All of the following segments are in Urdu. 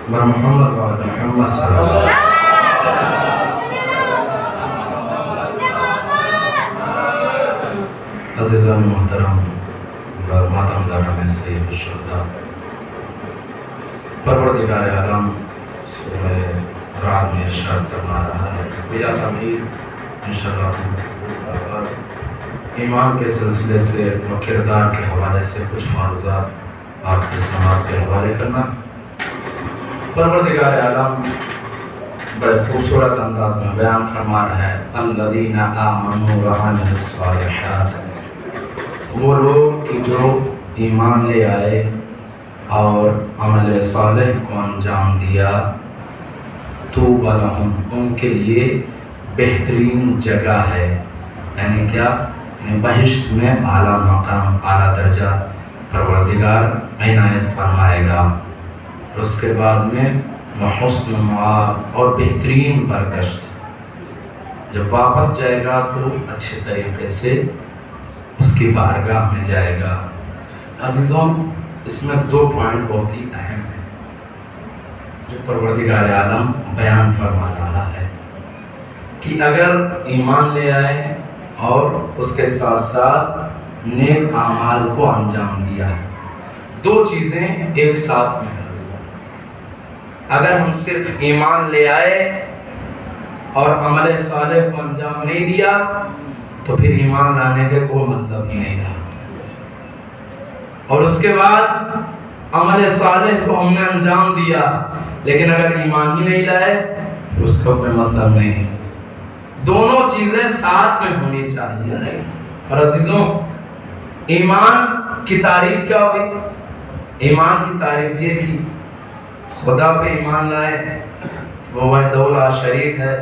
محمد وعلى محمد صلی اللہ علیہ وسلم۔ عزیزان محترم و ماتم داران سید الشہداء، پروردگار عالم سورہ رعد میں ارشاد فرما رہا ہے بلا تمہید انشاءاللہ ایمان کے سلسلے سے و کردار کے حوالے سے کچھ معروضات آپ کے سماعت کے حوالے کرنا۔ پروردگار عالم بڑے خوبصورت انداز میں بیان فرما رہا ہے الذین آمنوا وعملوا الصالحات، وہ لوگ کہ جو ایمان لے آئے اور عمل صالح کو انجام دیا، طوبی لہم، ان کے لیے بہترین جگہ ہے، یعنی کیا؟ یعنی بہشت میں اعلیٰ مقام، اعلیٰ درجہ پروردگار عنایت فرمائے گا، اور اس کے بعد میں حسن معاب اور بہترین برگشت، جب واپس جائے گا تو اچھے طریقے سے اس کی بارگاہ میں جائے گا۔ عزیزوں، اس میں دو پوائنٹ بہت ہی اہم ہیں جو پروردگار عالم بیان فرما رہا ہے کہ اگر ایمان لے آئے اور اس کے ساتھ ساتھ نیک اعمال کو انجام دیا، دو چیزیں ایک ساتھ میں ہیں۔ اگر ہم صرف ایمان لے آئے اور عمل صالح کو انجام نہیں دیا تو پھر ایمان لانے کے کوئی مطلب ہی نہیں رہا، اور اس کے بعد عمل صالح کو ہم نے انجام دیا لیکن اگر ایمان ہی نہیں لائے اس کا کوئی مطلب نہیں ہے۔ دونوں چیزیں ساتھ میں ہونی چاہیے۔ اور عزیزوں، ایمان کی تعریف کیا ہوئی؟ ایمان کی تعریف یہ کہ خدا پہ ایمان لائے، وہ وحدہ لا شریک ہے،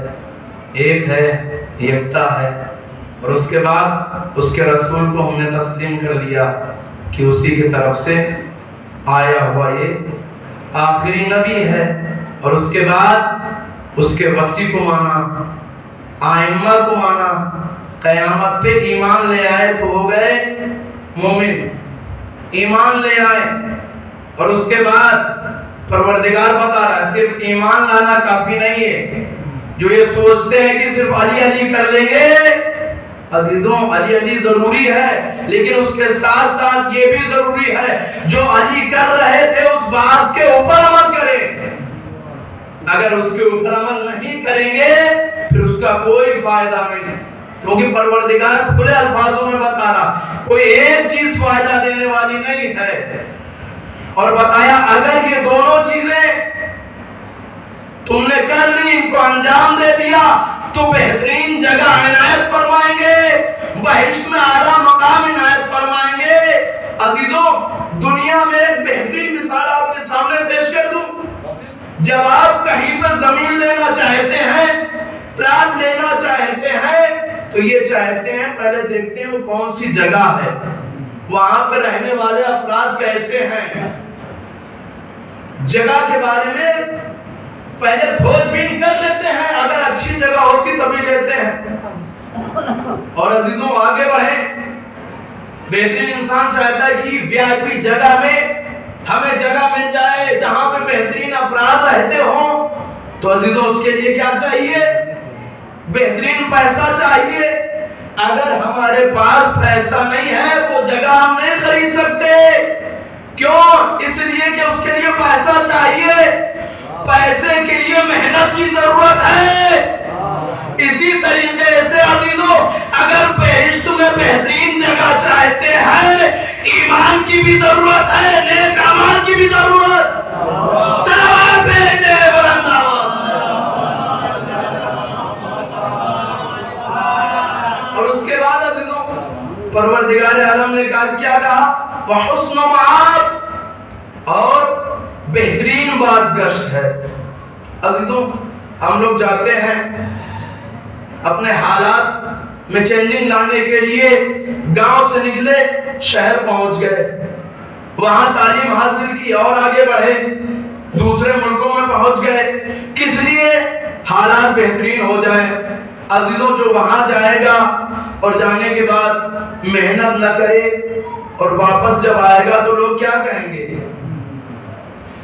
ایک ہے، یکتا ہے، اور اس کے بعد اس کے رسول کو ہم نے تسلیم کر لیا کہ اسی کی طرف سے آیا ہوا یہ آخری نبی ہے، اور اس کے بعد اس کے وصی کو مانا، آئمہ کو مانا، قیامت پہ ایمان لے آئے تو ہو گئے مومن۔ ایمان لے آئے اور اس کے بعد پروردگار بتا رہا ہے صرف ایمان لانا کافی نہیں ہے۔ جو یہ سوچتے ہیں کہ صرف علی علی کر لیں گے، عزیزوں علی علی ضروری ہے لیکن اس کے ساتھ ساتھ یہ بھی ضروری ہے جو علی کر رہے تھے اس بات کے اوپر عمل کریں۔ اگر اس کے اوپر عمل نہیں کریں گے پھر اس کا کوئی فائدہ نہیں، کیونکہ پروردگار کھلے الفاظوں میں بتا رہا کوئی ایک چیز فائدہ دینے والی نہیں ہے، اور بتایا اگر یہ دونوں چیزیں تم نے کر لی، ان کو انجام دے دیا تو بہترین جگہ عنایت فرمائیں گے، بہشت میں اعلیٰ مقام عنایت فرمائیں گے۔ عزیزوں، دنیا میں ایک بہترین مثال آپ کے سامنے پیش کر دوں۔ جب آپ کہیں پہ زمین لینا چاہتے ہیں، پلاٹ لینا چاہتے ہیں، تو یہ چاہتے ہیں پہلے دیکھتے ہیں وہ کون سی جگہ ہے، وہاں پہ رہنے والے افراد کیسے ہیں، جگہ کے بارے میں پہلے کھوج بین کر لیتے ہیں، اگر اچھی جگہ ہوتی تبھی لیتے ہیں۔ اور عزیزوں آگے بڑھیں، بہترین انسان چاہتا ہے کہ وی آئی پی جگہ میں ہمیں جگہ مل جائے جہاں پہ بہترین افراد رہتے ہوں، تو عزیزوں اس کے لیے کیا چاہیے؟ بہترین پیسہ چاہیے۔ اگر ہمارے پاس پیسہ نہیں ہے وہ جگہ ہم نہیں خرید سکتے، کیوں؟ اس لیے کہ اس کے لیے پیسہ چاہیے، پیسے کے لیے محنت کی ضرورت ہے۔ اسی طریقے سے عزیزوں اگر بہشت میں بہترین جگہ چاہتے ہیں، ایمان کی بھی ضرورت ہے، نیک اعمال کی بھی ضرورت۔ صلوات بھیجے بلند آواز سے۔ اور اس کے بعد عزیزوں پروردگار عالم نے کیا کہا؟ وحسن معاب، اور بہترین بازگشت ہے۔ عزیزوں ہم لوگ جاتے ہیں اپنے حالات میں چینجنگ لانے کے لیے، گاؤں سے نکلے شہر پہنچ گئے، وہاں تعلیم حاصل کی اور آگے بڑھے، دوسرے ملکوں میں پہنچ گئے، کس لیے؟ حالات بہترین ہو جائیں۔ عزیزوں جو وہاں جائے گا اور جانے کے بعد محنت نہ کرے اور واپس جب آئے گا تو لوگ کیا کہیں گے؟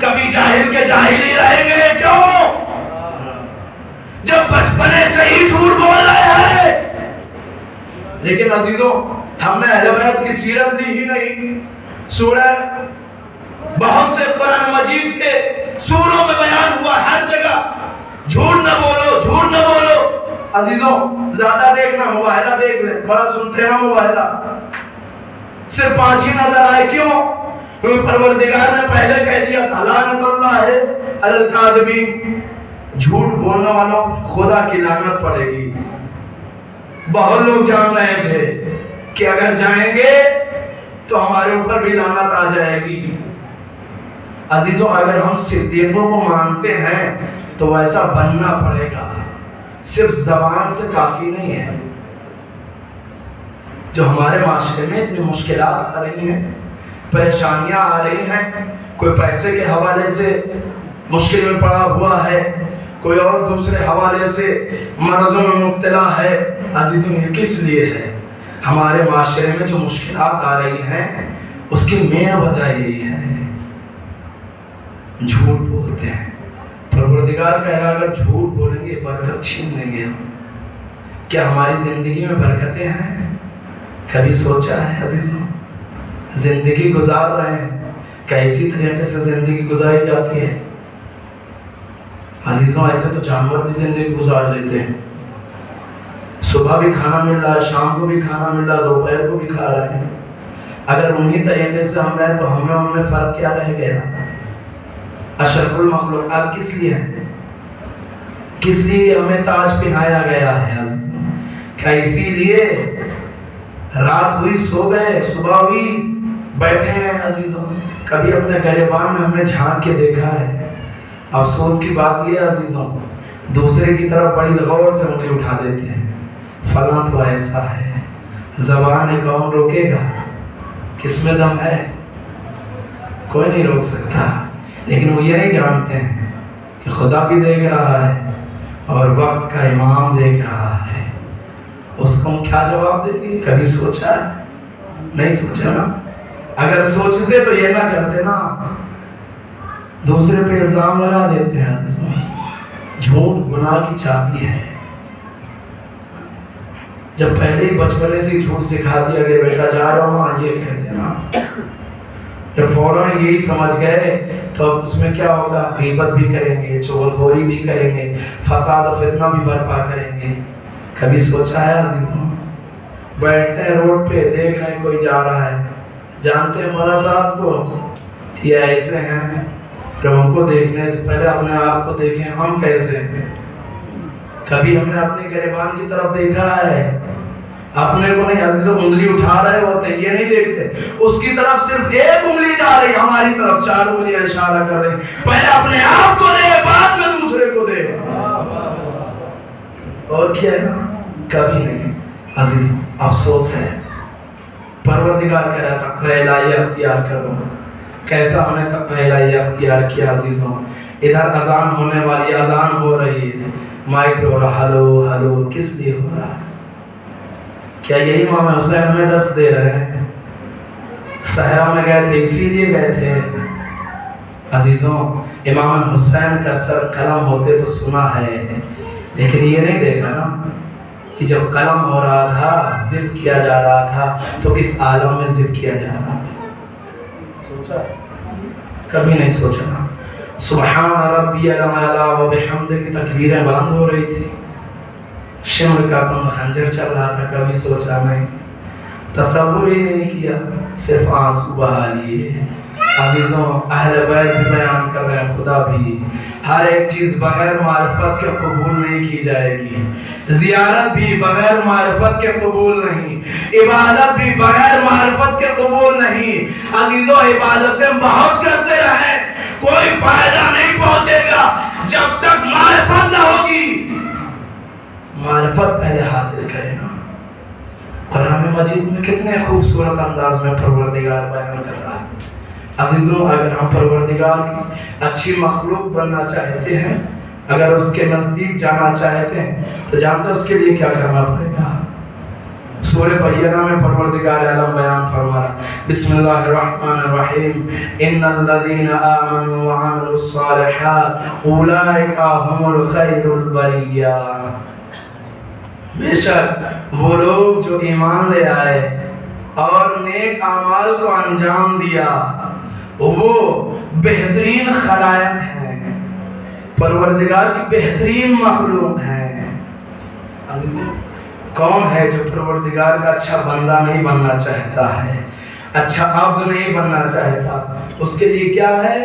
کبھی جاہل کے جاہل ہی رہیں گے. کیوں؟ جب بچپنے سے ہی جھوٹ بول رہے ہیں. لیکن عزیزوں ہم نے اہل بیت کی سیرت دی ہی نہیں. سورہ بہت سے قرآن مجید کے سوروں میں بیان ہوا ہر جگہ جھوٹ نہ بولو، جھوٹ نہ بولو. عزیزوں زیادہ دیکھنا، مباہلہ دیکھ لیں، بڑا سنتے ہیں مباہلہ. صرف 5 ہی نظر آئے. کیوں؟ کیونکہ پروردگار نے پہلے کہہ دیا تھا لعنت اللہ ہے علی الکاذبین، جھوٹ بولنے والوں خدا کی لعنت پڑے گی. بہت لوگ جان رہے تھے کہ اگر جائیں گے تو ہمارے اوپر بھی لعنت آ جائے گی. عزیزوں اگر ہم صدیقوں کو مانتے ہیں تو ویسا بننا پڑے گا. صرف زبان سے کافی نہیں ہے. جو ہمارے معاشرے میں اتنی مشکلات آ رہی ہیں، پریشانیاں آ رہی ہیں، کوئی پیسے کے حوالے سے مشکل میں پڑا ہوا ہے، کوئی اور دوسرے حوالے سے مرضوں میں مبتلا ہے. عزیزوں یہ کس لیے ہے؟ ہمارے معاشرے میں جو مشکلات آ رہی ہیں اس کی مین وجہ یہی ہے، جھوٹ بولتے ہیں. پروردگار کہہ رہا اگر جھوٹ بولیں گے برکت چھین لیں گے ہم. کیا ہماری زندگی میں برکتیں ہیں؟ کبھی سوچا ہے عزیزوں؟ زندگی گزار رہے ہیں، کیسی طریقے سے زندگی گزاری جاتی ہے. عزیزوں ایسے تو جانور بھی زندگی گزار لیتے ہیں. صبح بھی کھانا مل رہا ہے، شام کو بھی کھانا مل رہا ہے، دوپہر کو بھی کھا رہے ہیں. اگر انہی طریقے سے ہم رہیں تو ہمیں ان میں فرق کیا رہ گیا؟ اشرف المخلوقات کس لیے ہیں؟ کس لیے ہمیں تاج پہنایا گیا ہے عزیزوں؟ کیا اسی لیے رات ہوئی سو گئے، صبح ہوئی بیٹھے ہیں؟ عزیزوں کبھی اپنے گریبان میں ہم نے جھانک کے دیکھا ہے؟ افسوس کی بات یہ ہے عزیزوں دوسرے کی طرف بڑی غور سے انگلی اٹھا دیتے ہیں. فلاں تو ایسا ہے، زبان ہے کون روکے گا؟ کس میں دم ہے؟ کوئی نہیں روک سکتا. لیکن وہ یہ نہیں جانتے ہیں کہ خدا بھی دیکھ رہا ہے اور وقت کا امام دیکھ رہا ہے. اس کو ہم کیا جواب دیں گے؟ کبھی سوچا ہے؟ نہیں سوچا نا. اگر سوچتے تو یہ نہ کرتے نا. دوسرے پہ الزام لگا دیتے ہیں عزیزوں. جھوٹ گناہ کی چابی ہے. جب پہلے ہی بچپنے سے جھوٹ سکھا دیا گیا بیٹا جا رہا ہوں وہاں یہ کہہ دینا، جب فوراً یہی سمجھ گئے تو اب اس میں کیا ہوگا؟ غیبت بھی کریں گے، چغلخوری بھی کریں گے، فساد و فتنہ بھی برپا کریں گے. کبھی سوچا ہے عزیزوں؟ بیٹھتے ہیں روڈ پہ دیکھ رہے ہیں کوئی جا رہا ہے، جانتے ہیں مولانا صاحب کو یہ ایسے ہیں، پھر ان کو دیکھنے سے پہلے اپنے آپ کو دیکھیں ہم کیسے ہیں. کبھی ہم نے اپنے گریبان کی طرف دیکھا ہے؟ اپنے کو نہیں عزیزوں انگلی اٹھا رہے ہوتے ہیں یہ نہیں دیکھتے، اس کی طرف صرف ایک انگلی جا رہی، ہماری طرف 4 انگلیاں اشارہ کر رہی. پہلے اپنے آپ کو دے بعد میں دوسرے کو دے. اور کیا ہے نا؟ کبھی نہیں. عزیزوں افسوس ہے. پروردگار کہہ رہا تھا تقوی الہی اختیار کرو. کیسا ہم نے تقوی الہی اختیار کیا عزیزوں؟ ادھر اذان ہونے والی، اذان ہو رہی ہے، مائک پہ ہو رہا ہلو ہلو، کس لیے ہو رہا ہے؟ کیا یہی امام حسین ہمیں درس دے رہے ہیں؟ صحرا میں گئے تھے اسی لیے گئے تھے. عزیزوں امام حسین کا سر قلم ہوتے تو سنا ہے، لیکن یہ نہیں دیکھا نا کہ جب قلم ہو رہا تھا، ذکر کیا جا رہا تھا تو کس عالم میں ذکر کیا جا رہا تھا. سوچا؟ کبھی نہیں سوچا نا. سبحان ربی الاعلی و بحمدہ کی تکبیریں بلند ہو رہی تھی، شمر کا کن خنجر چل رہا تھا. کبھی سوچا نہیں، تصور ہی نہیں کیا، صرف آنسو بہا لیے. عزیزوں اہل بیت بھی بیان کر رہے ہیں خدا بھی ہر ایک چیز بغیر معرفت کے قبول نہیں کی جائے گی. زیارت بھی بغیر معرفت کے قبول نہیں، عبادت بھی بغیر معرفت کے قبول نہیں. عزیزوں عبادتیں بہت کرتے رہیں، کوئی فائدہ نہیں پہنچے گا جب تک معرفت نہ ہوگی. معرفت پہلے حاصل کرے نا. قرآن مجید میں کتنے خوبصورت انداز میں پروردگار بیان کر رہا ہے. عزیزوں اگر ہم پروردگار کی اچھی مخلوق بننا چاہتے ہیں، اگر اس کے نزدیک جانا چاہتے ہیں تو جانتے ہیں اس کے لیے کیا کرنا پڑے گا؟ سورہ بینہ میں پروردگار عالم بیان فرما رہا بسم اللہ الرحمن الرحیم ان الذین آمنوا وعملوا الصالحات اولئک هم الخیر البریہ، بے شک وہ لوگ جو ایمان لے آئے اور نیک اعمال کو انجام دیا وہ بہترین خلائق ہیں، پروردگار کی بہترین مخلوق ہیں۔ عزیزو، کون ہے جو پروردگار کا اچھا بندہ نہیں بننا چاہتا ہے، اچھا عبد نہیں بننا چاہتا؟ اس کے لیے کیا ہے؟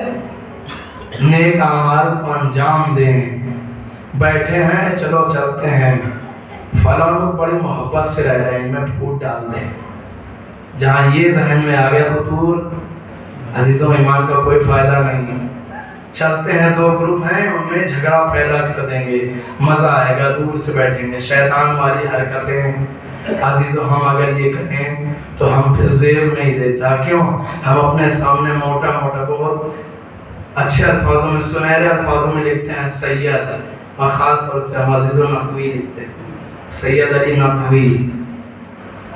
نیک اعمال کو انجام دیں۔ بیٹھے ہیں، چلو چلتے ہیں، فلاں لوگ بڑی محبت سے رہ رہے ہیں، ان میں پھوٹ ڈال دیں۔ جہاں یہ ذہن میں آ گیا خطور، عزیزوں ایمان کا کوئی فائدہ نہیں۔ چلتے ہیں، دو گروپ ہیں، ان میں جھگڑا پیدا کر دیں گے، مزہ آئے گا، دور سے بیٹھیں گے، شیطان والی حرکتیں۔ عزیزوں ہم اگر یہ کریں تو ہم پھر زیب نہیں دیتا، کیوں؟ ہم اپنے سامنے موٹا موٹا بہت اچھے الفاظوں میں، سنہرے الفاظوں میں لکھتے ہیں سید، اور خاص طور سے ہم عزیزوں نقوی لکھتے ہیں، سید علی نقوی۔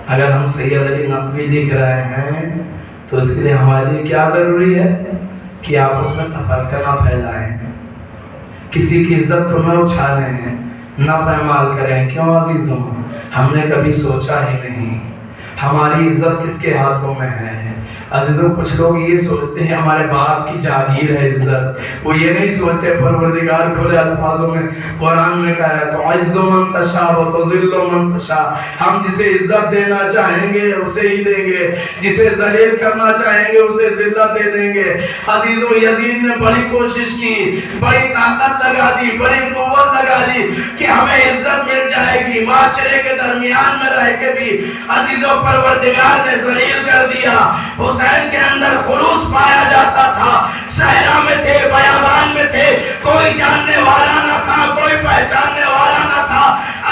اگر ہم سید علی نقوی لکھ رہے ہیں تو اس کے لیے ہمارے لیے کیا ضروری ہے کہ آپس میں تفرقہ نہ پھیلائیں، کسی کی عزت کو نہ اچھالیں، نہ پامال کریں۔ کیوں عزیزوں؟ ہم نے کبھی سوچا ہی نہیں ہماری عزت کس کے ہاتھوں میں ہے۔ عزیزوں کچھ لوگ یہ سوچتے ہیں ہمارے باپ کی جاگیر ہے عزت، وہ یہ نہیں سوچتے پروردگار کھلے الفاظوں میں قرآن میں کہا ہے تعز من تشاء و تذل من تشاء، ہم جسے عزت دینا چاہیں گے اسے ہی دیں گے، جسے ذلیل کرنا چاہیں گے اسے ذلت دے دیں گے۔ عزیزوں یزید نے بڑی کوشش کی، بڑی طاقت لگا دی، بڑی قوت لگا دی کہ ہمیں عزت مل جائے گی، معاشرے کے درمیان میں رہ کے بھی عزیزوں پروردگار نے ذلیل کر دیا۔ حسین کے اندر خلوص پایا جاتا تھا، صحرا میں تھے، بیابان میں تھے، کوئی جاننے والا نہ تھا، کوئی پہچاننے والا نہ تھا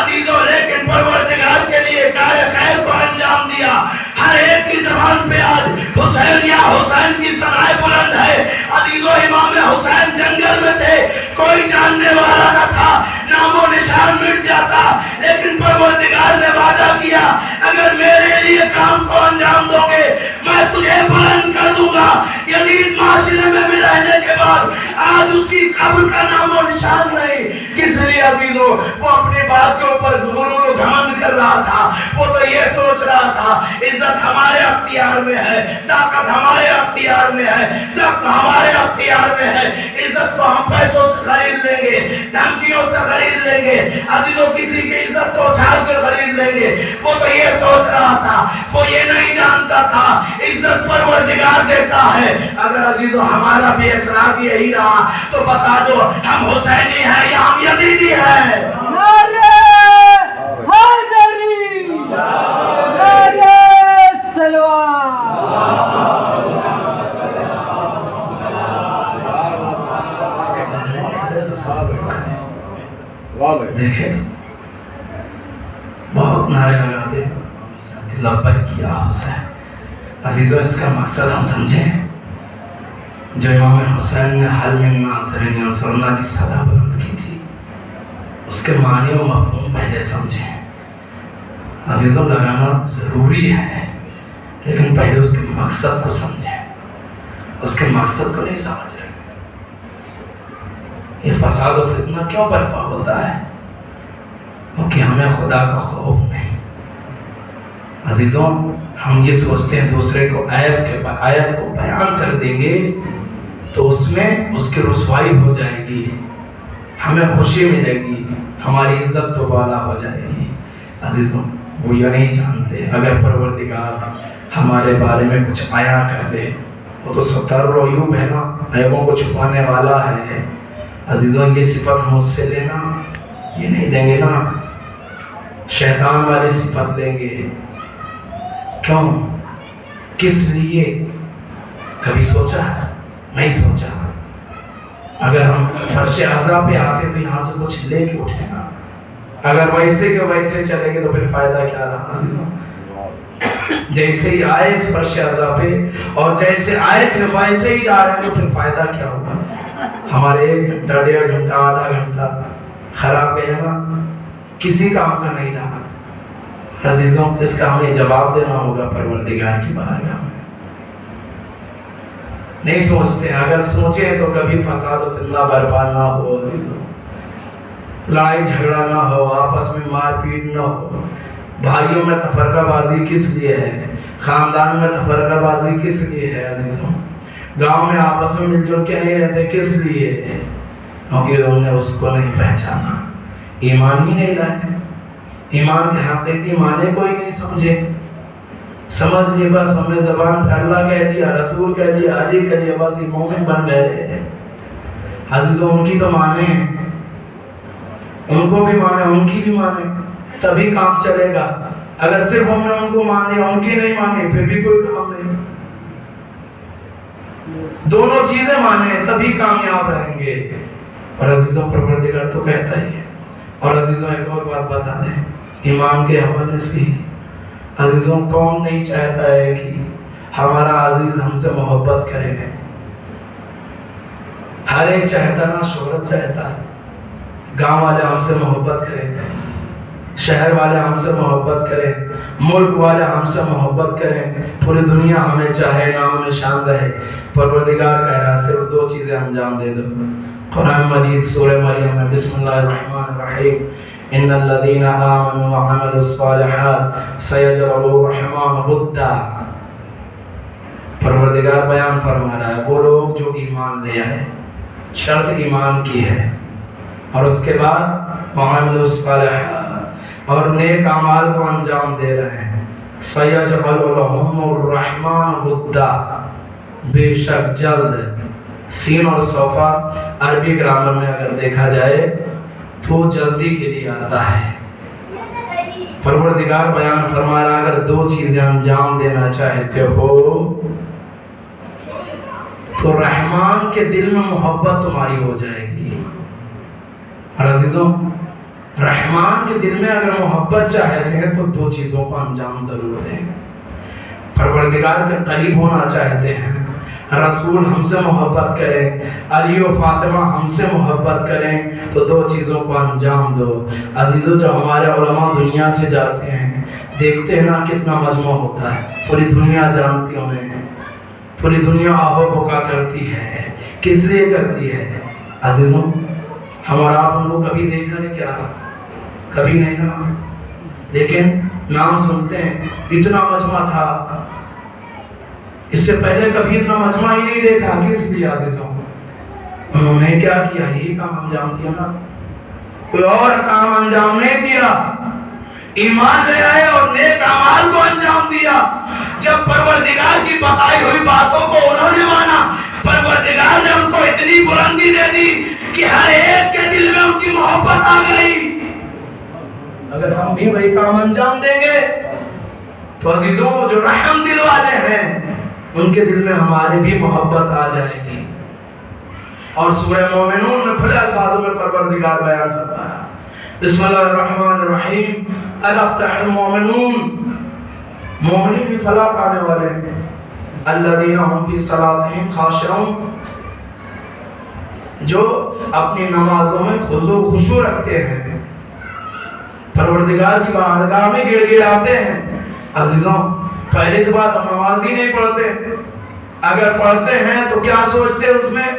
عزیزوں، لیکن پروردگار کے لیے کار خیر کو انجام دیا۔ ہر ایک کی زبان پہ آج حسین یا حسین کی ثنائے بلند ہے۔ عزیزوں امام حسین جنگل میں تھے، کوئی جاننے والا نہ تھا، نام و نشان مٹ جاتا، لیکن پروردگار نے وعدہ کیا اگر میرے لیے کام کو انجام دو گے میں تجھے بلند کر دوں گا۔ یزید معاشرے میں بھی رہنے کے بعد آج اس کی قبر کا نام و نشان نہیں۔ کس لیے عزیزوں؟ وہ اپنی بات کے اوپر غرور و گھمنڈ کر رہا تھا، وہ تو یہ سوچ رہا تھا عزت ہمارے اختیار میں ہے، طاقت ہمارے اختیار میں ہے، تخت ہمارے اختیار میں ہے، عزت تو ہم پیسوں سے خرید لیں گے، دھمکیوں سے خرید لیں گے، عزیزوں کسی کی عزت کو اچھال کر خرید لیں گے۔ وہ تو یہ سوچ رہا تھا، وہ یہ نہیں جانتا تھا عزت پروردگار دیتا ہے۔ اگر عزیزوں ہمارا بھی اخلاق یہی رہا تو بتا دو ہم حسینی ہیں یا ہم یزیدی ہیں؟ نعرہ حیدری، نعرہ سلوان۔ دیکھیں بہت نعرے لگاتے لبیک یا حسین۔ عزیزوں اس کا مقصد ہم سمجھیں، جو امام حسین نے حل من ناصرین ینصرنا کی صدا بلند کی تھی اس کے معنی و مفہوم پہلے سمجھیں۔ عزیزوں لگانا ضروری ہے لیکن پہلے اس کے مقصد کو سمجھیں، اس کے مقصد کو نہیں سمجھ رہے۔ یہ فساد و فتنہ کیوں برپا ہوتا ہے؟ کیونکہ ہمیں خدا کا خوف نہیں۔ عزیزوں ہم یہ سوچتے ہیں دوسرے کو عیب کو بیان کر دیں گے تو اس میں اس کی رسوائی ہو جائے گی، ہمیں خوشی ملے گی، ہماری عزت تو بالا ہو جائے گی۔ عزیزوں وہ یہ نہیں جانتے اگر پروردگار ہمارے بارے میں کچھ عیاں کر دے، وہ تو ستر العیوب ہے نا، عیبوں کو چھپانے والا ہے۔ عزیزوں یہ صفت ہم اس سے لینا یہ نہیں دیں گے نا، شیطان والی صفت لیں گے۔ کیوں؟ کس لیے؟ کبھی سوچا؟ نہیں سوچا۔ اگر ہم فرش عزا پہ آتے تو یہاں سے کچھ لے کے اٹھے نا، اگر ویسے کے ویسے چلے گے تو پھر فائدہ کیا رہا؟ عزیزوں جیسے ہی آئے اس فرش عزا پہ اور جیسے آئے تھے ویسے ہی جا رہے ہیں تو پھر فائدہ کیا ہوگا؟ ہمارے 1 گھنٹہ 1.5 گھنٹہ آدھا گھنٹہ خراب گیا نا، کسی کام کا نہیں رہا۔ عزیزوں اس کا ہمیں جواب دینا ہوگا پروردگار کی بارگاہ میں. نہیں سوچتے، اگر سوچیں تو کبھی فساد و فتنہ برپا نہ ہو عزیزوں، لڑائی جھگڑا نہ ہو، آپس میں مار پیٹ نہ ہو. بھائیوں میں تفرقہ بازی کس لیے ہے؟ خاندان میں تفرقہ بازی کس لیے ہے عزیزوں؟ گاؤں میں آپس میں مل جل کے نہیں رہتے کس لیے؟ کیونکہ انہوں نے اس کو نہیں پہچانا، ایمان ہی نہیں لائے. ایمان کے حقیقی معنی کوئی نہیں سمجھے. سمجھ لیے بس ہم نے زبان پہ اللہ کہہ دیا، رسول کہہ دیا، علی کہہ دیا، بس یہ مومن بن گئے. عزیزوں ان کی تو مانے ہیں، ان کو بھی مانے، ان کی بھی مانے، تبھی کام چلے گا. اگر صرف ہم نے ان کو مان لیا، ان کی نہیں مانی، پھر بھی کوئی کام نہیں. دونوں چیزیں مانے تبھی کامیاب رہیں گے. اور عزیزوں پروردگار تو کہتا ہی ہے. اور عزیزوں ایک اور بات بتا دیں ایمان کے حوالے سے. عزیزوں کون نہیں چاہتا ہے کہ ہمارا عزیز ہم سے محبت کرے؟ ہر ایک چاہتا نا، شہرت چاہتا، گاؤں والے ہم سے محبت کریں، شہر والے ہم سے محبت کریں، ملک والے ہم سے محبت کریں، پوری دنیا ہمیں چاہے، نام و نشان رہے. پروردگار کہہ رہا صرف دو چیزیں انجام دے دو. قرآن مجید سورہ مریم میں بسم اللہ الرحمن الرحیم ان الذین آمنوا وعملوا الصالحات سیجعل الرحمن ودا. پروردگار بیان فرما رہا ہے وہ لوگ جو ایمان لے آئے، شرط ایمان کی ہے، اور اس کے بعد وعملوا الصالحات اور نیک اعمال کو انجام دے رہے ہیں، سیجعل لهم الرحمن ودا، بے شک جلد. سین اور صوفہ عربی گرامر میں اگر دیکھا جائے تو جلدی کے لیے آتا ہے. پروردگار بیان فرما رہا اگر دو چیزیں انجام دینا چاہتے ہو تو رحمان کے دل میں محبت تمہاری ہو جائے گی. اور عزیزوں رحمان کے دل میں اگر محبت چاہتے ہیں تو دو چیزوں کو انجام ضرور دیں. پروردگار کے قریب ہونا چاہتے ہیں، رسول ہم سے محبت کریں، علی و فاطمہ ہم سے محبت کریں، تو دو چیزوں کو انجام دو. عزیزوں جو ہمارے علماء دنیا سے جاتے ہیں دیکھتے ہیں نا کتنا مجمع ہوتا ہے، پوری دنیا جانتی انہیں، پوری دنیا آہو بکا کرتی ہے. کس لیے کرتی ہے عزیزوں؟ ہم اور آپ ان کو کبھی دیکھا ہے کیا؟ کبھی نہیں نا، لیکن نام سنتے ہیں اتنا مجمع تھا. اس سے پہلے کبھی اتنا مجمع ہی نہیں دیکھا. کس لیے عزیزوں؟ انہوں نے کیا کیا؟ یہی کام انجام دیا نا، کوئی اور کام انجام نہیں دیا. ایمان لے آئے اور نیک اعمال کو انجام دیا. جب پروردگار کی بتائی ہوئی باتوں کو انہوں نے مانا، پروردگار نے ان کو اتنی بلندی دے دی کہ ہر ایک کے دل میں ان کی محبت آ گئی. اگر ہم بھی وہی کام انجام دیں گے تو عزیزوں جو رحم دل والے ہیں ان کے دل میں ہمارے بھی محبت آ جائے گی. اور سورہ مومنون میں کھلے الفاظوں میں پروردگار بیان کرتا ہے بسم اللہ الرحمن الرحیم الافلح المومنون، مومنین بھی فلاح پانے والے ہیں، الذین هم فی صلاتہم خاشعون، جو اپنی نمازوں میں خضوع خشوع رکھتے ہیں، پروردگار کی بارگاہ میں گڑ گڑاتے ہیں. عزیزوں پہلی تو بات ہم نماز ہی نہیں پڑھتے، اگر پڑھتے ہیں تو کیا سوچتے ہیں اس میں؟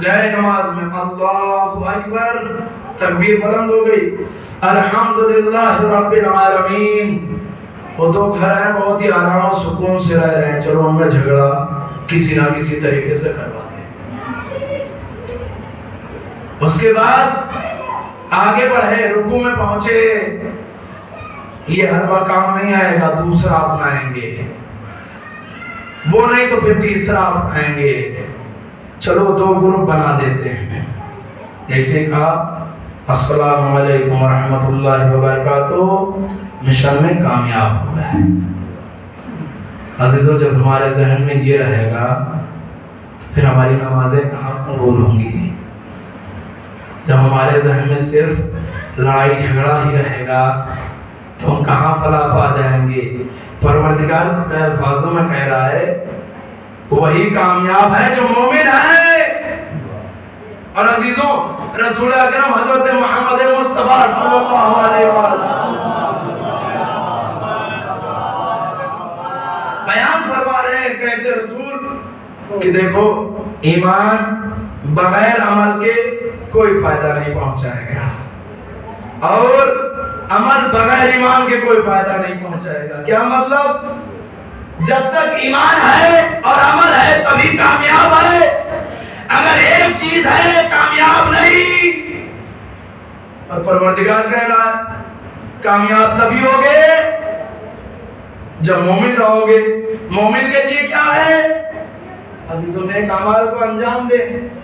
گئے نماز میں اللہ اکبر، تکبیر بلند ہو گئی، الحمدللہ رب العالمین. وہ تو گھر ہیں بہت ہی آرام و سکون سے رہ رہے ہیں، چلو ہم نے جھگڑا کسی نہ کسی طریقے سے کرواتے ہیں. اس کے بعد آگے بڑھے، رکوع میں پہنچے، یہ حربہ کام نہیں آئے گا، دوسرا اپنائیں گے، وہ نہیں تو پھر تیسرا اپنائیں گے. چلو دو گروپ بنا دیتے ہیں. جیسے کہا السلام علیکم ورحمۃ اللہ وبرکاتہ، مشن میں کامیاب ہو گئے. عزیزو جب ہمارے ذہن میں یہ رہے گا پھر ہماری نمازیں کہاں قبول ہوں گی؟ جب ہمارے ذہن میں صرف لڑائی جھگڑا ہی رہے گا تو ہم کہاں فلاح پا جائیں گے؟ پروردگار کھلے الفاظوں میں کہہ رہا ہے وہی کامیاب ہے جو مومن ہے. اور عزیزوں رسول اکرم حضرت محمد مصطفیٰ صلی اللہ علیہ وسلم بیان فرما رہے ہیں، کہتے رسول کہ دیکھو ایمان بغیر عمل کے کوئی فائدہ نہیں پہنچائے گا، اور عمل بغیر ایمان کے کوئی فائدہ نہیں پہنچائے گا۔ کیا مطلب؟ جب تک ایمان ہے اور عمل ہے تبھی کامیاب ہے، اگر ایک چیز ہے کامیاب نہیں۔ اور پروردگار کہہ رہا ہے کامیاب تبھی ہوگے جب مومن رہو گے۔ مومن کے لیے کیا ہے؟ عزیزوں نیک اعمال کو انجام دے،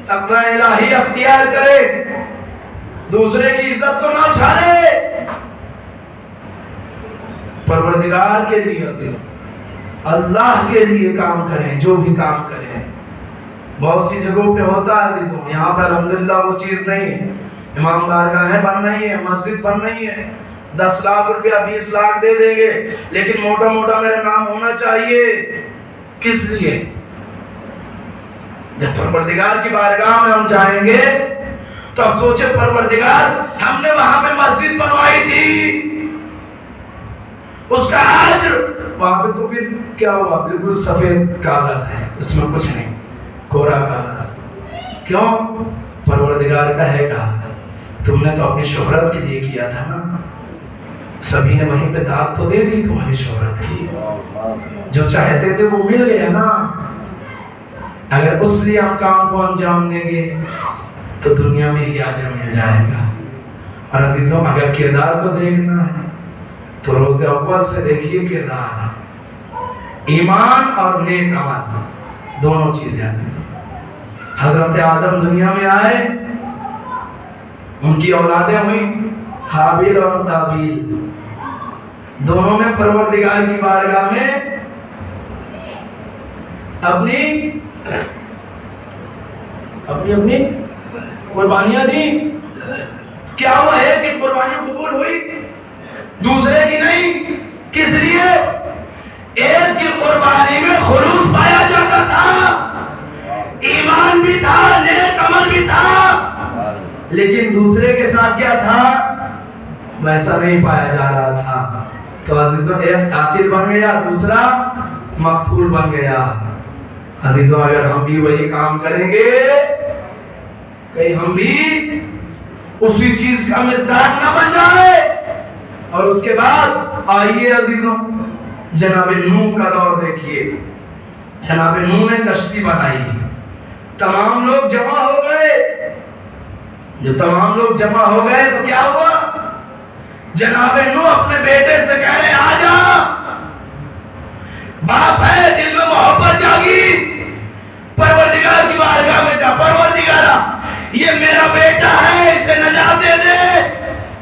تقوی الہی اختیار کرے، دوسرے کی عزت کو نہ اچھالے، پروردگار کے لیے عزیزوں اللہ کے لیے کام کریں، جو بھی کام کریں۔ بہت سی جگہوں پہ ہوتا ہے عزیزوں، یہاں پر الحمدللہ وہ چیز نہیں ہے، امام بارگاہیں بن رہی ہے، مسجد بن رہی ہے، 10 لاکھ روپیہ 20 لاکھ دے دیں گے، لیکن موٹا موٹا میرا نام ہونا چاہیے۔ کس لیے؟ جب پروردگار کی بارگاہ میں ہم جائیں گے تو اب سوچے پروردگار ہم نے وہاں پہ مسجد بنوائی تھی، اس کا اجر وہاں پہ تو پھر کیا ہوا؟ بالکل سفید کاغذ ہے، اس میں کچھ نہیں، کورا کاغذ۔ کیوں؟ پروردگار کہے گا تم نے تو اپنی شہرت کے لیے کیا تھا نا، سبھی نے وہیں پہ داد تو دے دی تمہاری شہرت کی، جو چاہتے تھے وہ مل گیا نا۔ اگر اس لیے ہم کام کو انجام دیں گے تو دنیا میں ہی اجر مل جائے گا۔ اور عزیزوں اگر کردار کو دیکھنا ہے تو روز اول سے دیکھیے کردار، ایمان اور نیک عمل دونوں چیزیں عزیزوں۔ حضرت آدم دنیا میں آئے، ان کی اولادیں ہوئیں حابیل اور قابیل، دونوں نے پروردگار کی بارگاہ میں اپنی قربانیاں دی۔ کیا ہوا ہے کہ قربانیاں قبول ہوئی، دوسرے کی نہیں؟ کس لیے؟ ایک کی قربانی میں خلوص پایا جاتا تھا، ایمان بھی تھا، نیک عمل بھی تھا، لیکن دوسرے کے ساتھ کیا تھا؟ ویسا نہیں پایا جا رہا تھا۔ تو عزیزوں ایک قاتل بن گیا، دوسرا مقتول بن گیا۔ عزیزوں اگر ہم بھی وہی کام کریں گے، کہیں ہم بھی اسی چیز کا مصداق نہ بن جائے۔ اور اس کے بعد آئیے عزیزوں جناب نوح کا دور دیکھیے۔ جناب نوح نے کشتی بنائی، تمام لوگ جمع ہو گئے۔ جب تمام لوگ جمع ہو گئے تو کیا ہوا؟ جناب نوح اپنے بیٹے سے کہہ رہے آ جا، باپ ہے، دل میں محبت جاگی، پروردگار کی بارگاہ میں جا، پروردگارا یہ میرا بیٹا ہے، اسے نجات دے دے۔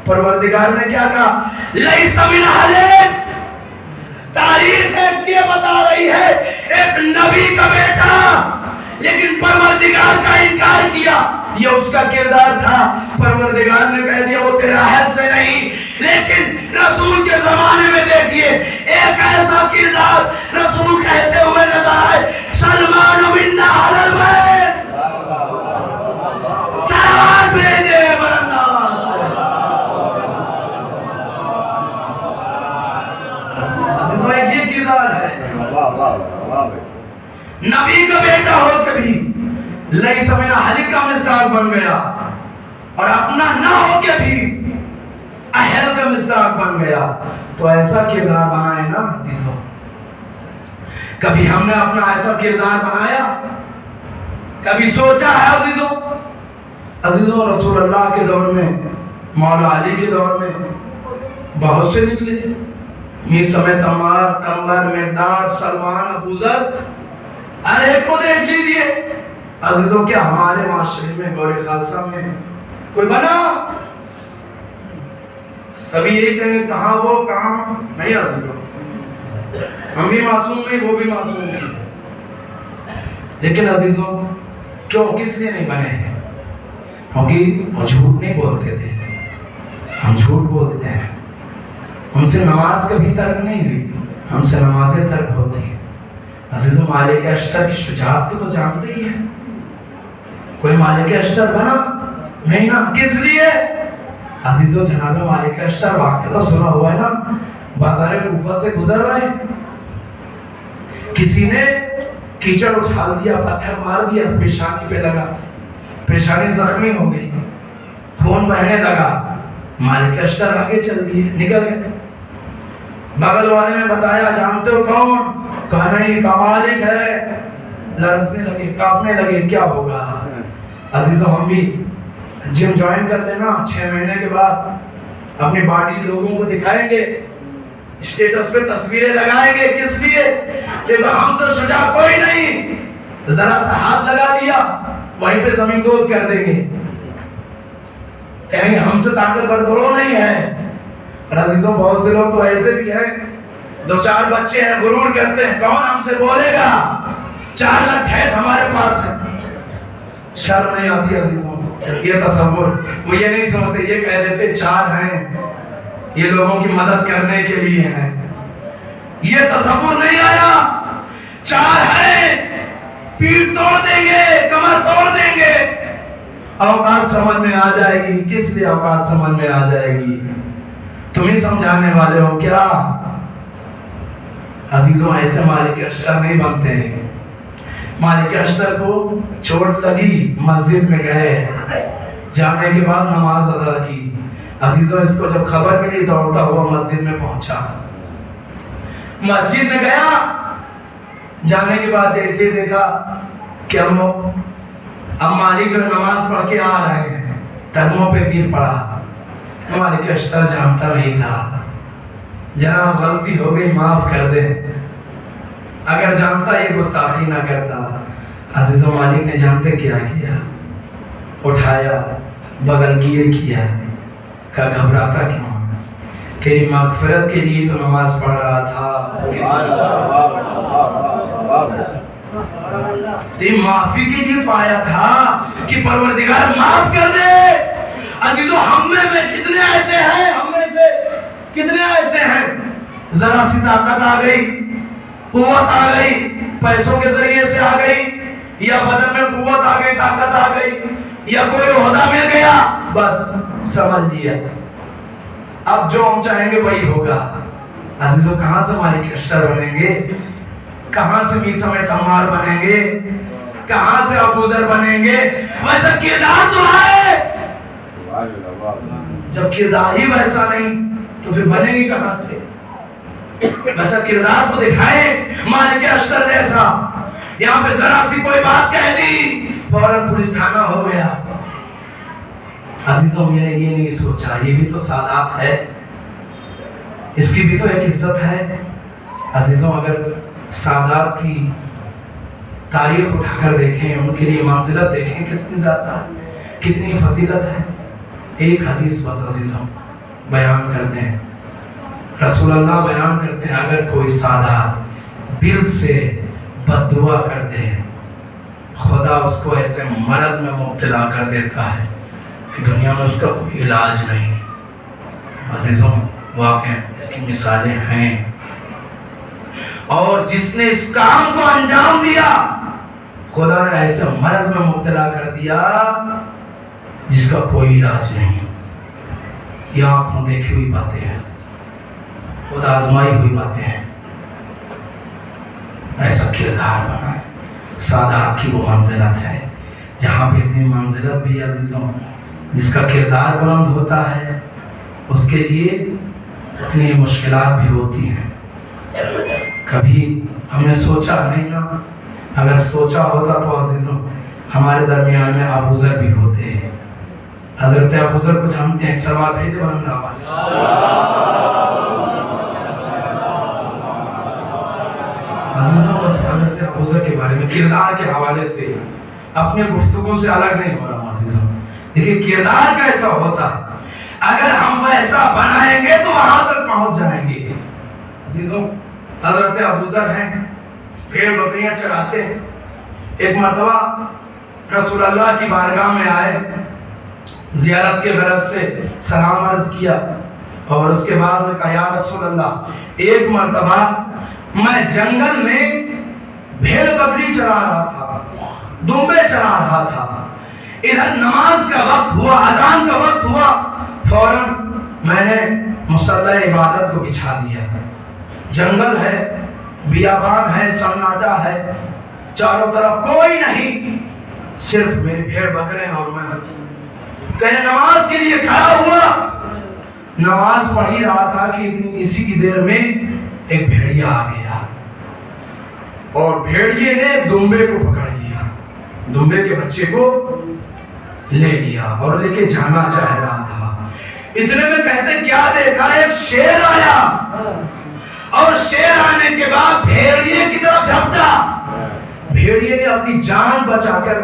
پروردگار نے کیا کہا؟ لیس من اہل، تاریخ یہ بتا رہی ہے ایک نبی کا بیٹا، لیکن پروردگار کا انکار کیا۔ یہ اس کا کردار تھا، پروردگار نے کہہ دیا وہ تیرے عہد سے نہیں۔ لیکن رسول کے زمانے میں دیکھیے ایک ایسا کردار رسول کہتے ہوئے نظر آئے، سلمان منا اہل البیت، سلام بھیجے برنداس۔ عزیزوں ایک یہ کردار ہے، نبی کا بیٹا ہو کے بھی لیس من اہل کا مصداق بن گیا، اور اپنا نہ ہو کے بھی اہل کا مصداق بن گیا۔ تو ایسا کردار بنائے نا عزیزوں، کبھی ہم نے اپنا ایسا کردار بنایا؟ کبھی سوچا ہے عزیزوں؟ عزیزوں رسول اللہ کے دور میں، مولا علی کے دور میں بہت سے نکلے، میثم تمار، قمر، مقداد، سلمان، ابو ذر، ہر ایک کو دیکھ لیجئے۔ عزیزوں کیا ہمارے معاشرے میں گورے خالصہ میں کوئی بنا؟ سبھی ایک کہیں گے کہاں وہ کہاں نہیں۔ عزیزوں ہم بھی معصوم نہیں، وہ بھی معصوم نہیں، لیکن عزیزوں کیوں کس لیے نہیں بنے؟ کیونکہ وہ جھوٹ نہیں بولتے تھے، ہم جھوٹ بولتے ہیں۔ ہم سے نماز کبھی ترک نہیں ہوئی، ہم سے نمازیں ترک ہوتی ہیں۔ عزیزوں مالک اشتر کی شجاعت کو تو جانتے ہی ہیں، کوئی مالک اشتر بنا نہیں نا۔ کس لیے؟ عزیزوں جناب مالک اشتر واقعہ تو سنا ہوا ہے نا، بازار کوفہ سے گزر رہے ہیں، کسی نے کیچڑ اچھال دیا، پتھر مار دیا، پیشانی پہ لگا، پیشانی زخمی ہو گئی، خون بہنے لگا، مالک اشتر آگے چل دیے، نکل گئے۔ بغل والے نے بتایا جانتے ہو کون؟ کہا نہیں، کا مالک ہے۔ لرزنے لگے، کانپنے لگے، کیا ہوگا؟ عزیزوں ہم بھی جم جوائن کر لینا، 6 مہینے کے بعد اپنی باڈی لوگوں کو دکھائیں گے، اسٹیٹس پہ تصویریں لگائیں گے، کس لیے؟ کہ ہم سے شجاع کوئی نہیں، ذرا سا ہاتھ لگا دیا وہیں پہ زمین دوز کر دیں گے، کہیں گے ہم سے طاقتور تو نہیں ہے۔ اور عزیزوں بہت سے لوگ تو ایسے بھی ہیں، 2-4 بچے ہیں، غرور کرتے ہیں، کون ہم سے بولے گا، 4 لاکھ بھیڑ ہمارے پاس ہے۔ شرم نہیں آتی عزیزوں؟ یہ تصور، وہ یہ نہیں سمجھتے، یہ کہہ دیتے 4 ہیں، یہ لوگوں کی مدد کرنے کے لیے ہیں۔ یہ تصور نہیں آیا، 4 ہیں، پیٹ توڑ دیں گے، کمر توڑ دیں گے۔ اوقات سمجھ میں آ جائے گی، کس لیے اوقات سمجھ میں آ جائے گی؟ تم ہی سمجھانے والے ہو کیا؟ عزیزوں ایسے مالک اشتر نہیں بنتے۔ مالک اشتر کو چوٹ لگی، مسجد میں گئے، جانے کے بعد نماز ادا کی۔ عزیزوں اس کو جب خبر ملی دوڑتا ہوا مسجد میں پہنچا، مسجد میں گیا، جانے کے بعد جیسے دیکھا کہ اب مالک جو نماز پڑھ کے آ رہے ہیں، قدموں پہ گر پڑا۔ مالک اشتر جانتا نہیں تھا، جناب غلطی ہو گئی، معاف کر دیں، اگر جانتا یہ گستاخی نہ کرتا۔ عزیزوں مالک نے جانتے کیا کیا؟ اٹھایا، بغل گیر کیا، کہا گھبراتا کیوں؟ تیری مغفرت کے لیے تو نماز پڑھ رہا تھا، تیری معافی کے لیے تو آیا تھا کہ پروردگار معاف کر دے۔ عزیزوں ہم میں کتنے ایسے ہیں، ہم میں سے کتنے ایسے ہیں، ذرا سی طاقت آ گئی، قوت آ گئی، پیسوں کے ذریعے سے آ گئی، یا بدن میں قوت آ گئی، طاقت آ گئی، یا کوئی عہدہ مل گیا، بس سمجھ لیا اب جو ہم چاہیں گے وہی ہوگا۔ عزیزوں کہاں سے مالک اشتر بنیں گے؟ کہاں سے میثم تمار بنیں گے؟ کہاں سے ابو ذر بنیں گے؟ ویسا کردار تو ہے، جب کردار ہی ویسا نہیں تو پھر بنیں گے کہاں سے؟ ویسا کردار تو دکھائیں مالک اشتر جیسا۔ یہاں پہ ذرا سی کوئی بات کہہ دی، فوراً پولیس تھانہ ہو گیا۔ عزیزوں میں نے یہ نہیں سوچا یہ بھی تو سادات ہے، اس کی بھی تو ایک عزت ہے۔ عزیزوں اگر سادات کی تاریخ اٹھا کر دیکھیں، ان کے لیے منزلت دیکھیں کتنی زیادہ ہے، کتنی فضیلت ہے۔ ایک حدیث بس عزیزوں بیان کرتے ہیں، رسول اللہ بیان کرتے ہیں اگر کوئی سادات دل سے بد دعا کر دے، خدا اس کو ایسے مرض میں مبتلا کر دیتا ہے کہ دنیا میں اس کا کوئی علاج نہیں۔ عزیزوں واقع اس کی مثالیں ہیں، اور جس نے اس کام کو انجام دیا خدا نے ایسے مرض میں مبتلا کر دیا جس کا کوئی علاج نہیں۔ یہ آنکھوں دیکھی ہوئی باتیں ہیں، خود آزمائی ہوئی باتیں ہیں۔ ایسا کردار بنا ہے، سادات کی وہ منزلت ہے جہاں پہ اتنی منزلت بھی عزیزوں، جس کا کردار بلند ہوتا ہے اس کے لیے اتنی مشکلات بھی ہوتی ہیں۔ کبھی ہم نے سوچا نہیں نا، اگر سوچا ہوتا تو عزیزوں ہمارے درمیان میں ابو ذر بھی ہوتے ہیں۔ حضرت ابو ذر کو جانتے ہیں؟ ایک سوال بھیج دے بلند آواز سے۔ عزیزوں بس حضرت ابو ذر کے بارے میں کردار کے حوالے سے اپنے گفتگو سے الگ نہیں ہو رہا ہوں عزیزوں۔ دیکھیں کردار کیسا ہوتا ہے، اگر ہم ویسا بنائیں گے تو وہاں تک پہنچ جائیں گے۔ عزیزوں حضرت ابو ذر ہیں، بھیڑ بکریاں چراتے ہیں۔ ایک مرتبہ رسول اللہ کی بارگاہ میں آئے، زیارت کے غرض سے سلام عرض کیا، اور اس کے بعد میں کہا یا رسول اللہ ایک مرتبہ میں جنگل میں بھیڑ بکری چرا رہا تھا، دمبے چرا رہا تھا، ادھر نماز کا وقت ہوا، اذان کا وقت ہوا، فوراً میں نے مصلی عبادت کو بچھا دیا۔ جنگل ہے، بیابان ہے, سناٹا ہے, چاروں طرف کوئی نہیں, صرف میری بھیڑ بکرے ہیں اور میں. کہنے نماز کے لیے کھڑا ہوا, نماز پڑھ ہی رہا تھا کہ اسی کی دیر میں ایک بھیڑیا آ گیا اور بھیڑیے نے دمبے کو پکڑ لیا, دمبے کے بچے کو لے لیا اور لے کے جانا چاہ رہا تھا. اتنے میں کہتے کیا دیکھا, ایک شیر آیا اور شیر آنے کے بعد بھیڑیے کی طرف جھپٹا. بھیڑیے نے اپنی جان بچا کر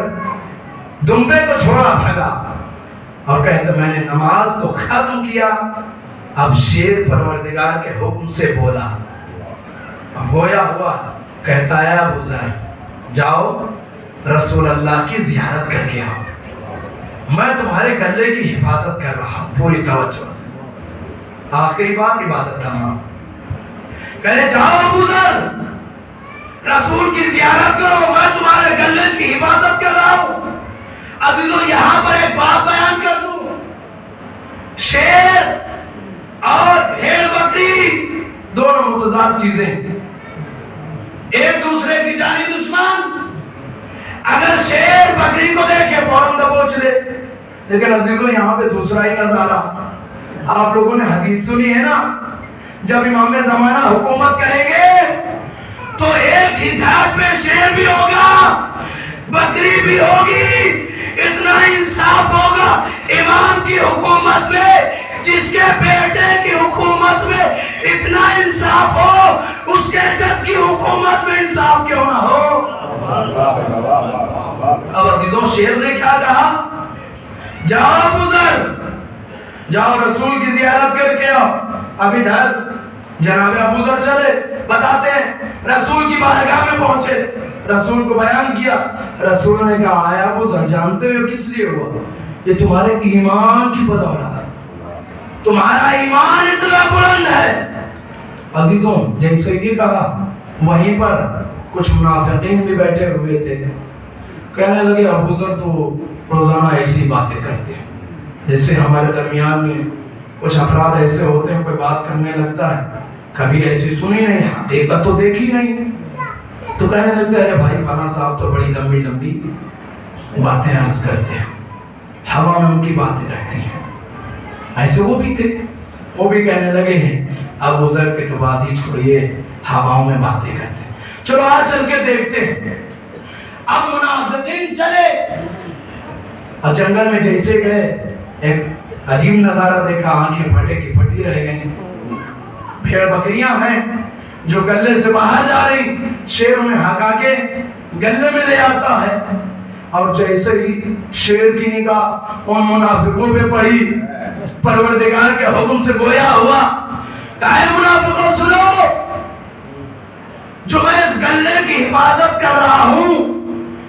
دمبے کو چھوڑا, بھگا اور کہتے میں نے نماز کو ختم کیا, اب شیر پروردگار کے حکم سے بولا. اب گویا ہوا, کہتا ہے ابو ذر جاؤ رسول اللہ کی زیارت کر کے آؤ, میں تمہارے گلے کی حفاظت کر رہا ہوں. پوری توجہ سے آخری بات عبادت تمام. کہے جاؤ ابو ذر رسول کی زیارت کرو, میں تمہارے گلے کی حفاظت کر رہا ہوں. عزیزو یہاں پر ایک بات بیان کر دوں, شیر اور بھیڑ بکری دونوں متضاد چیزیں, ایک دوسرے کی جانی دشمن. اگر شیر بکری کو دیکھے فوراً دبوچ لے, لیکن عزیزو یہاں پہ دوسرا ہی نظارہ. آپ لوگوں نے حدیث سنی ہے نا, جب امام زمانہ حکومت کریں گے تو ایک ہی گھاٹ پہ شیر بھی ہوگا, بکری بھی ہوگی. اتنا انصاف ہوگا امام کی حکومت میں, جس کے بیٹے کی حکومت میں اتنا انصاف ہو, اس کے جد کی حکومت میں انصاف کیوں نہ ہو. اب عزیزوں شیر نے کیا کہا, جاؤ ابو ذر جاؤ رسول کی زیارت کر کے آؤ. اب ادھر جناب ابو ذر چلے, بتاتے ہیں رسول کی بارگاہ میں پہنچے, رسول کو بیان کیا. رسول نے کہا آیا ابو ذر جانتے ہو کس لیے ہوا, یہ تمہارے ایمان کی بدولت ہے, تمہارا ایمان اتنا بلند ہے. عزیزوں جیسے یہ کہا وہیں پر کچھ منافقین بھی بیٹھے ہوئے تھے, کہنے لگے ابو ذر تو روزانہ ایسی باتیں کرتے ہیں, جیسے ہمارے درمیان میں کچھ افراد ایسے ہوتے ہیں کوئی بات کرنے لگتا ہے, کبھی ایسی سنی نہیں, حقیقت تو دیکھی نہیں, تو کہنے لگتا ہے بھائی فلاں صاحب تو بڑی لمبی لمبی باتیں عرض کرتے ہیں, ہوا میں ان کی باتیں رہتی ہیں. ایسے وہ بھی تھے, وہ بھی کہنے لگے ہیں ابو ذر کی تو بات ہی چھوڑیے, ہواؤں میں باتیں کرتے ہیں. چلو آج چل کے دیکھتے ہیں. اب منافقین چلے اور جنگل میں جیسے گئے ایک عجیب نظارہ دیکھا, آنکھیں پھٹے کی پھٹی رہ گئیں. بھیڑ بکریاں ہیں جو گلے سے باہر جا رہی, شیر انہیں ہکا کے گلے میں لے آتا ہے, اور جیسے ہی شیر کی نگاہ ان منافقوں پہ پڑی, پروردگار کے حکم سے گویا ہوا, کہے منافقوں سنو, جو میں اس گلے کی حفاظت کر رہا ہوں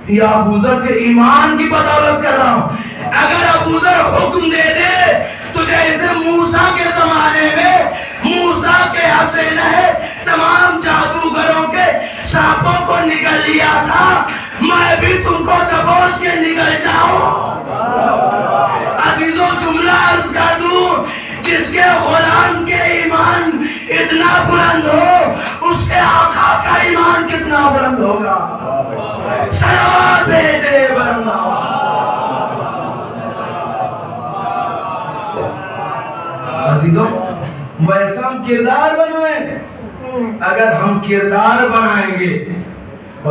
یا ابو ذر کے ایمان کی بدولت کر رہا ہوں. اگر ابو ذر حکم دے دے تو جیسے موسیٰ کے زمانے میں موسیٰ کے ہنسے نے تمام جادوگروں کے سانپوں کو نگل لیا تھا, میں بھی تم کو دبوچ کے نگل جاؤں. عزیزوں جملہ عرض کر دوں, جس کے غلام کے ایمان اتنا بلند ہو اس کے آقا کا ایمان کتنا بلند ہوگا. صلوات بھیجے برما. عزیزوں ویسا ہم کردار بنائیں, اگر ہم کردار بنائیں گے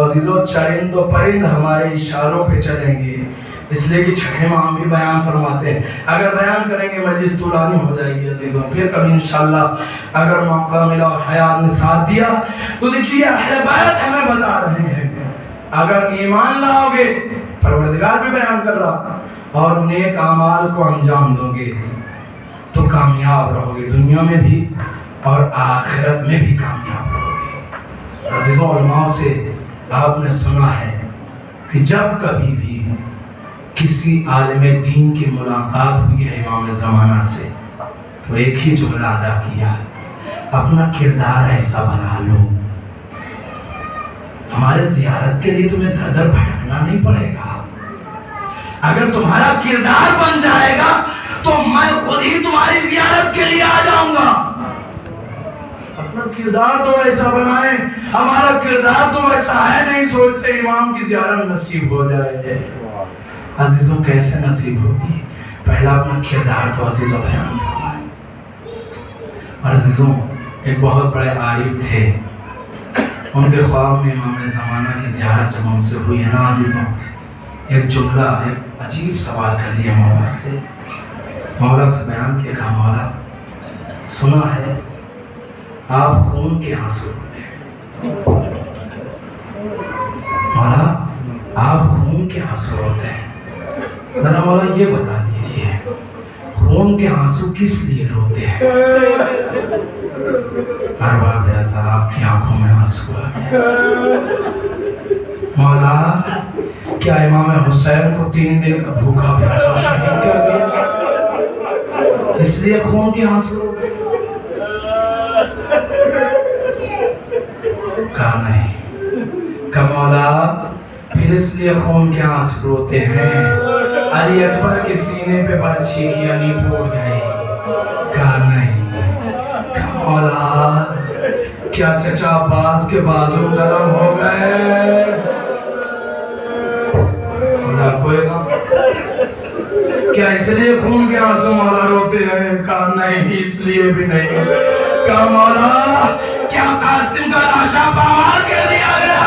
عزیزوں چرند و پرند ہمارے اشاروں پہ چلیں گے. اس لیے کہ چھٹے ماہ بھی بیان فرماتے ہیں, اگر بیان کریں گے مجلس طولانی ہو جائے گی عزیزوں. پھر کبھی انشاءاللہ اگر موقع ملا اور حیات نے ساتھ دیا تو دیکھیے اہل بیت ہمیں بتا رہے ہیں, اگر ایمان لاؤ گے پروردگار بھی بیان کر رہا, اور نیک اعمال کو انجام دو گے تو کامیاب رہو گے, دنیا میں بھی اور آخرت میں بھی کامیاب رہو گے. عزیزوں علماء سے آپ نے سنا ہے کہ جب کبھی بھی کسی عالم دین کی ملاقات ہوئی ہے امام زمانہ سے تو ایک ہی جملہ ادا کیا, اپنا کردار ایسا بنا لو, ہمارے زیارت کے لیے تمہیں در در بھٹکنا نہیں پڑے گا. اگر تمہارا کردار بن جائے گا تو میں خود ہی تمہاری زیارت کے لیے آ جاؤں گا. اپنا کردار تو ایسا بنائیں، ہمارا کردار تو ایسا ہے نہیں، سوچتے امام کی زیارت نصیب ہو جائے۔ عزیزوں کیسے نصیب ہوگی؟ پہلا اپنا کردار تو عزیزوں بیان فرمائیں۔ اور عزیزوں ایک بہت بڑے عارف تھے، ان کے خواب میں امام زمانہ کی زیارت جب ان سے ہوئی ہے نا عزیزوں، ایک جملہ ایک عجیب سوال کر لیا مولا سے، مولا سے بیان کیا کہ مولا سنا ہے آپ خون کے آنسو ہوتے ہیں، مولا آپ خون کے آنسو ہوتے ہیں، ذرا مولا یہ بتا دیجئے خون کے آنسو کس لیے روتے ہیں؟ ارباب ایسا آپ کی آنکھوں میں آنسو آ گیا، مولا کیا امام حسین کو 3 دن کا بھوکا پیاسا شہید کر دیا اس لیے خون کے آنسو روتے ہیں؟ کہا نہیں، کہ مولا پھر اس لیے خون کے آنسو روتے ہیں علی اکبر کے سینے پہ برچھی کی علی ٹوٹ گئی؟ کہا نہیں، کہ مولا کیا چچا عباس کے بازو نرم ہو گئے؟ مولا کوئی غم، کیا اس لیے خون کے آنسو مولا روتے ہیں؟ کہا نہیں، اس لیے بھی نہیں۔ کہا مولا کیا قاسم کا لاشا پامال کر دیا گیا؟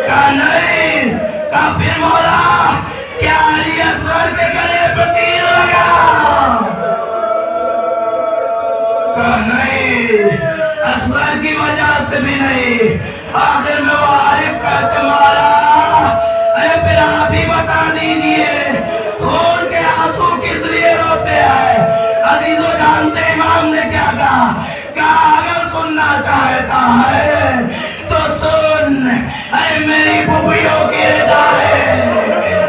کہا نہیں۔ کہا پھر مولا کیا علی اصغر کے گلے پہ تیر لگا؟ کہا نہیں، اصغر کی وجہ سے بھی نہیں۔ آخر میں وہ عارف کہتے مولا اے پھر آپ ہی بتا دیجئے خون کے آنسو کس لیے روتے ہیں؟ عزیزو جانتے امام نے کیا کہا؟ کہا اگر سننا چاہتا ہے تو سن، اے میری پھوپھیوں کی ہدایت،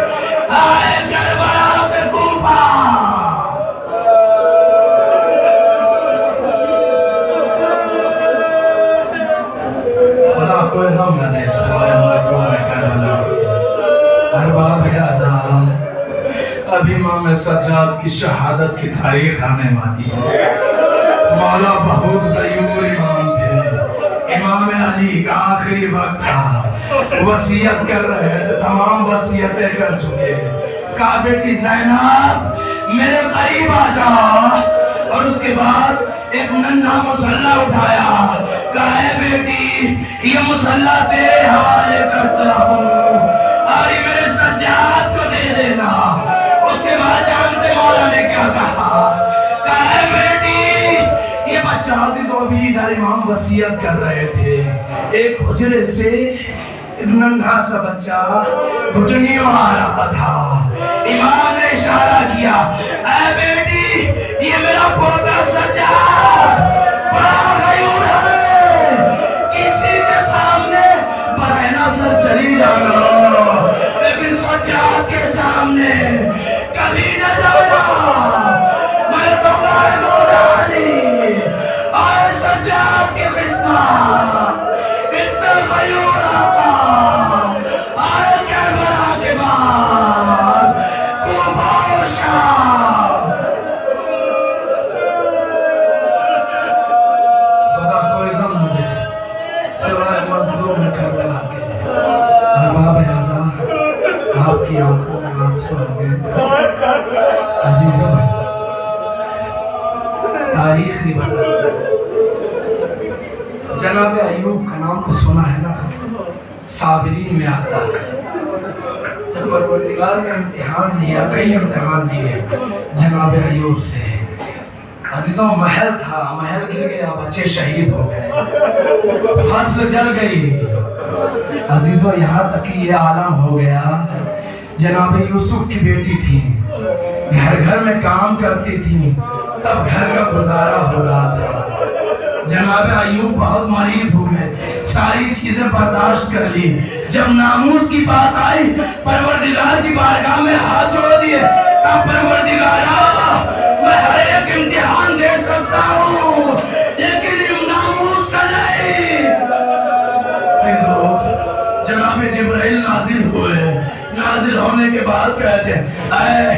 آئے کربلا سے کوفہ، خدا کوئی غم نہ دے سوائے مظلوم کربلا۔ ارباب اعزاز اب امام سجاد کی شہادت کی تاریخ آنے والی ہے۔ مولا بہت غیور امام تھے، امام علی کا آخری وقت تھا، وصیت کر رہے تھے، تمام وصیتیں کر چکے، کہا بیٹی زینب میرے قریب آ جا، اور اس کے بعد ایک ننھا مصلح اٹھایا، کہا اے بیٹی یہ مصلح تیرے حوالے کرتا ہوں اور یہ میرے سجاد کو دے دینا۔ اس کے بعد جانتے مولا نے کیا کہا؟ کہا اے بیٹی یہ بچہ عزیز و ابھی ادھر امام وصیت کر رہے تھے، ایک حجرے سے ایک ننھا سا بچہ گھٹنیوں آ رہا تھا، امام نے اشارہ کیا اے بیٹی یہ میرا پوتا سجاد بڑا غیور ہے، کسی کے سامنے برائے نظر چلی جانا لیکن سجاد کے سامنے کبھی نہ جانا۔ میں تو گائے مولا علی آئے سجاد کی خدمت، اتنا غیور آقا آئے کربلا کے بعد کوفہ و شام۔ خدا کوئی غم نہ دے سوائے مظلوم کربلا کے۔ ارباب اعزاز آپ کی آنکھوں میں آنسو آ گئے۔ عزیزوں تاریخ ہی بتا، جناب ایوب کا نام تو سنا ہے نا، صابرین میں آتا ہے۔ جب پروردگار نے امتحان لیا، کئی امتحان دیے جناب ایوب سے، عزیزوں محل تھا، محل گر گیا، بچے شہید ہو گئے، فصل جل گئی۔ عزیزوں یہاں تک کہ یہ عالم ہو گیا، جناب یوسف کی بیٹی تھی، گھر گھر میں کام کرتی تھی، تب گھر کا گزارا ہو رہا تھا۔ جناب ایوب بہت مریض ہو گئے، ساری چیزیں برداشت کر لی، جب ناموس کی بات آئی پروردگار کی بارگاہ میں ہاتھ جوڑ دیے، کہا پروردگارا میں ہر ایک امتحان دے سکتا ہوں لیکن ناموس کا نہیں۔ جناب جبرائیل نازل ہوئے، نازل ہونے کے بعد کہتے ہیں اے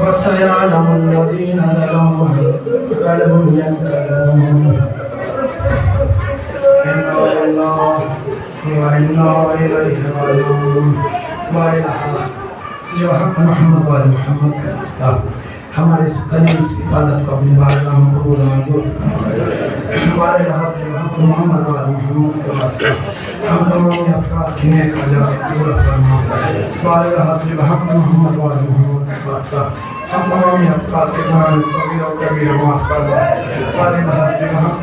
وسيعلم الذين ظلموا قلبهم ينقلبون إنا لله وإنا إليه راجعون। جو حق محمد و محمد کا راستہ ہمارے اس قلیل سی عبادت کو اپنی بارگاہ میں قبول و منظور فرمائے۔ ہمارے حق محمد و محمد کا راستہ ہم تمام افراد کی نیک حاجات پورا فرمائے۔ ہمارے حق محمد و محمد کا راستہ ہم تمام افراد کے گناہ صغیر و کبیر معاف فرمائے۔ ہمارے حق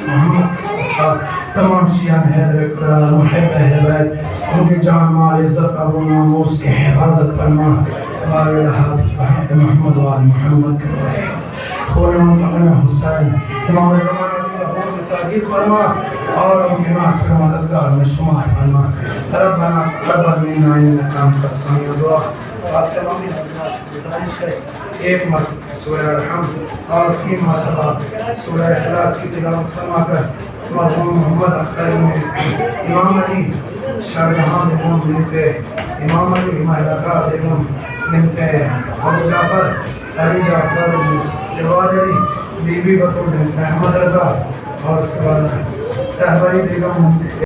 محمد اصحاب تمام شیعان حیدر اقرار محب اہل بیت ان کی جان مال عزت ابو ناموس کی حفاظت فرما وآل الہات کی بحق محمد وآل محمد کے واسطہ خون منتقم حسین امام زمانہ کی ظہور میں تاجید فرما اور ان کے ناصر مددگار میں شمار فرما ربنا تقبل منا انک انت السمیع الدعا آپ تمام حضرات سے گزارش ہے ایک مرتبہ سورہ الحمد اور 3 مرتبہ سورہ اخلاص کی تلاوت فرما کر مرحوم محمد اختر میں امام علی شاہ جہاں بیگم بنت امام علی مہلکہ بیگم بنت ابو جعفر علی جعفر جواد علی بی بی بطول بنت احمد رضا اور اس کے بعد رہبری بیگم